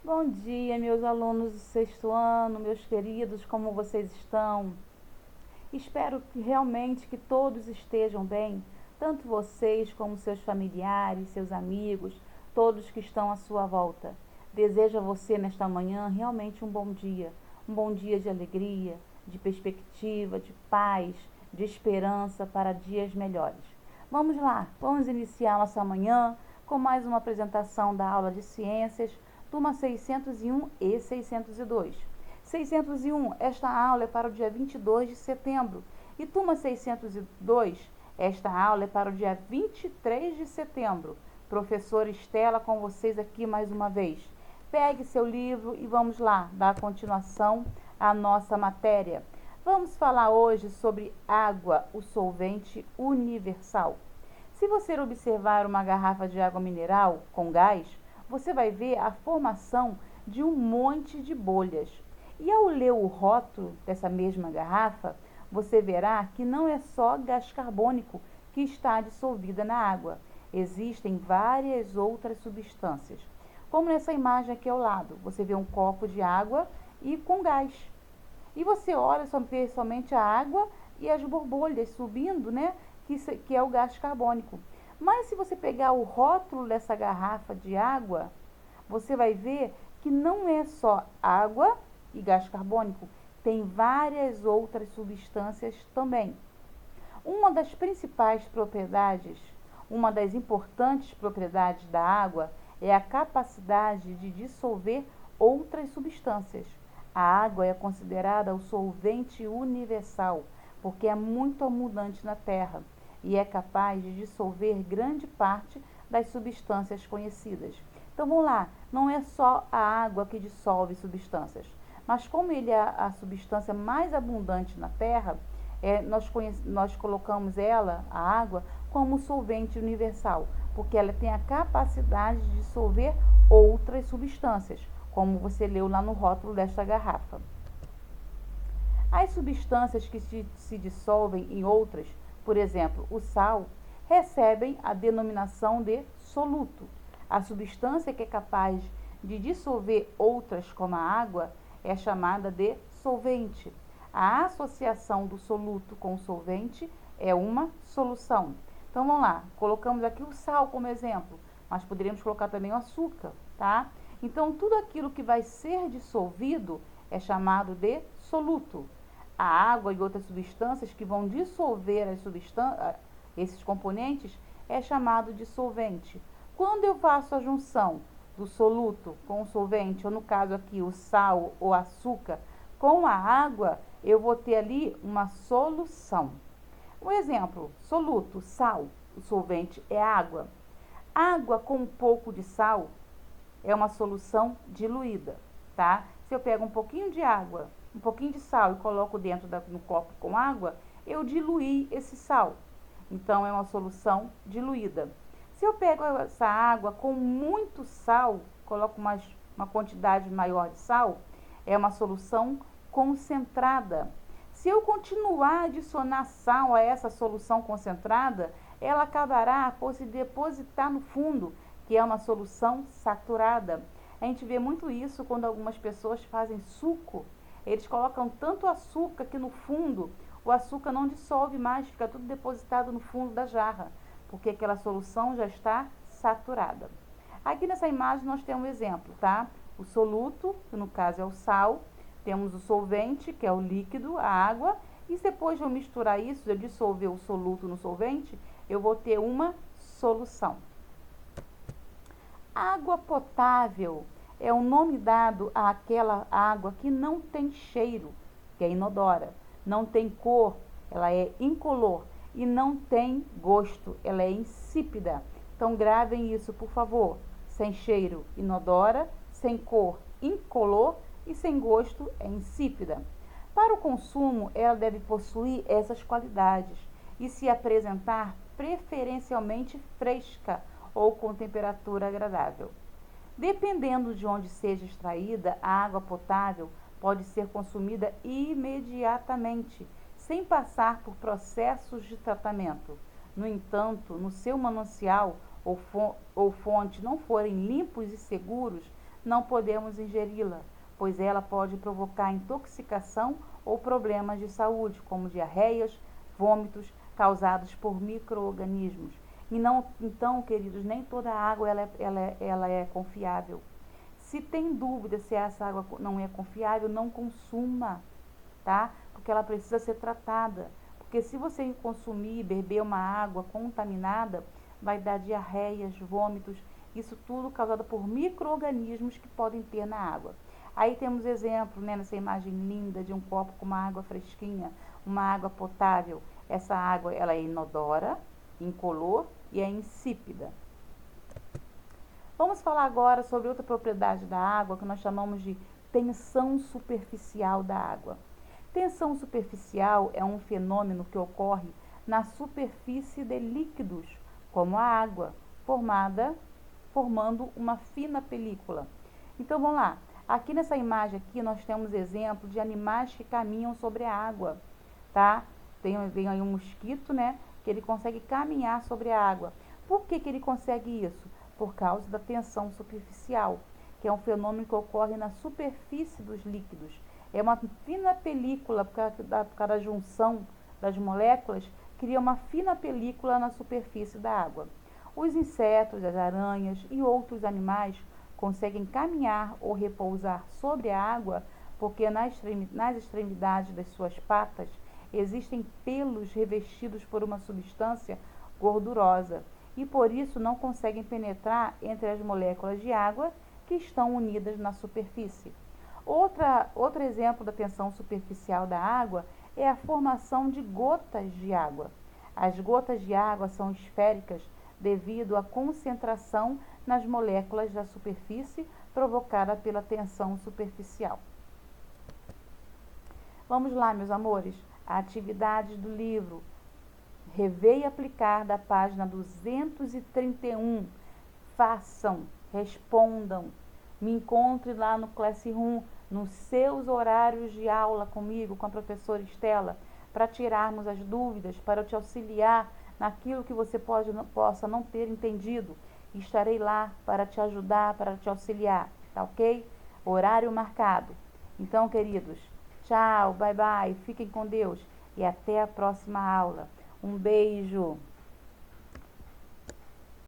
Bom dia, meus alunos do sexto ano, meus queridos, como vocês estão? Espero que realmente que todos estejam bem, tanto vocês como seus familiares, seus amigos, todos que estão à sua volta. Desejo a você nesta manhã realmente um bom dia de alegria, de perspectiva, de paz, de esperança para dias melhores. Vamos lá, vamos iniciar nossa manhã com mais uma apresentação da aula de ciências, turma 601 e 602. 601, esta aula é para o dia 22 de setembro. E turma 602, esta aula é para o dia 23 de setembro. Professora Estela com vocês aqui mais uma vez. Pegue seu livro e vamos lá, dar continuação à nossa matéria. Vamos falar hoje sobre água, o solvente universal. Se você observar uma garrafa de água mineral com gás, você vai ver a formação de um monte de bolhas. E ao ler o rótulo dessa mesma garrafa, você verá que não é só gás carbônico que está dissolvida na água. Existem várias outras substâncias. Como nessa imagem aqui ao lado, você vê um copo de água e com gás. E você olha somente a água e as borbolhas subindo, né? Que é o gás carbônico. Mas se você pegar o rótulo dessa garrafa de água, você vai ver que não é só água e gás carbônico, tem várias outras substâncias também. Uma das principais propriedades, uma das importantes propriedades da água é a capacidade de dissolver outras substâncias. A água é considerada o solvente universal, porque é muito abundante na Terra e é capaz de dissolver grande parte das substâncias conhecidas. Então vamos lá, não é só a água que dissolve substâncias, mas como ele é a substância mais abundante na Terra, nós colocamos ela, a água, como solvente universal, porque ela tem a capacidade de dissolver outras substâncias, como você leu lá no rótulo desta garrafa. As substâncias que se dissolvem em outras, por exemplo, o sal, recebem a denominação de soluto. A substância que é capaz de dissolver outras, como a água, é chamada de solvente. A associação do soluto com o solvente é uma solução. Então vamos lá, colocamos aqui o sal como exemplo, mas poderíamos colocar também o açúcar, tá? Então tudo aquilo que vai ser dissolvido é chamado de soluto. A água e outras substâncias que vão dissolver esses componentes é chamado de solvente. Quando eu faço a junção do soluto com o solvente, ou no caso aqui o sal ou açúcar, com a água, eu vou ter ali uma solução. Um exemplo, soluto, sal, o solvente é água. Água com um pouco de sal é uma solução diluída, tá? Se eu pego um pouquinho de água, um pouquinho de sal e coloco dentro no copo com água, eu diluí esse sal. Então, é uma solução diluída. Se eu pego essa água com muito sal, coloco uma quantidade maior de sal, é uma solução concentrada. Se eu continuar a adicionar sal a essa solução concentrada, ela acabará por se depositar no fundo, que é uma solução saturada. A gente vê muito isso quando algumas pessoas fazem suco. Eles colocam tanto açúcar que no fundo o açúcar não dissolve mais, fica tudo depositado no fundo da jarra, porque aquela solução já está saturada. Aqui nessa imagem nós temos um exemplo, tá? O soluto, que no caso é o sal, temos o solvente, que é o líquido, a água, e depois de eu misturar isso, de eu dissolver o soluto no solvente, eu vou ter uma solução. Água potável é o nome dado àquela água que não tem cheiro, que é inodora, não tem cor, ela é incolor, e não tem gosto, ela é insípida. Então gravem isso, por favor. Sem cheiro, inodora, sem cor, incolor e sem gosto, é insípida. Para o consumo, ela deve possuir essas qualidades e se apresentar preferencialmente fresca ou com temperatura agradável. Dependendo de onde seja extraída, a água potável pode ser consumida imediatamente, sem passar por processos de tratamento. No entanto, no seu manancial ou fonte não forem limpos e seguros, não podemos ingeri-la, pois ela pode provocar intoxicação ou problemas de saúde, como diarreias, vômitos causados por micro-organismos. E não, então, queridos, nem toda água ela é confiável. Se tem dúvida se essa água não é confiável, não consuma, tá? Porque ela precisa ser tratada. Porque se você consumir e beber uma água contaminada, vai dar diarreias, vômitos, isso tudo causado por micro-organismos que podem ter na água. Aí temos exemplo, né, nessa imagem linda de um copo com uma água fresquinha, uma água potável. Essa água ela é inodora, incolor e é insípida. Vamos falar agora sobre outra propriedade da água que nós chamamos de tensão superficial da água. Tensão superficial é um fenômeno que ocorre na superfície de líquidos, como a água, formando uma fina película. Então vamos lá. Aqui nessa imagem aqui nós temos exemplo de animais que caminham sobre a água, tá? Vem aí um mosquito, né? Que ele consegue caminhar sobre a água. Por que ele consegue isso? Por causa da tensão superficial, que é um fenômeno que ocorre na superfície dos líquidos. É uma fina película, por causa da junção das moléculas, cria uma fina película na superfície da água. Os insetos, as aranhas e outros animais conseguem caminhar ou repousar sobre a água porque nas extremidades das suas patas existem pelos revestidos por uma substância gordurosa e por isso não conseguem penetrar entre as moléculas de água que estão unidas na superfície. Outro exemplo da tensão superficial da água é a formação de gotas de água. As gotas de água são esféricas devido à concentração nas moléculas da superfície provocada pela tensão superficial. Vamos lá, meus amores, a atividade do livro Rever e Aplicar da página 231. Façam, respondam, me encontre lá no Classroom, nos seus horários de aula comigo, com a professora Estela, para tirarmos as dúvidas, para eu te auxiliar naquilo que você possa não ter entendido. Estarei lá para te ajudar, para te auxiliar, tá ok? Horário marcado. Então, queridos, tchau, bye bye, fiquem com Deus e até a próxima aula. Um beijo!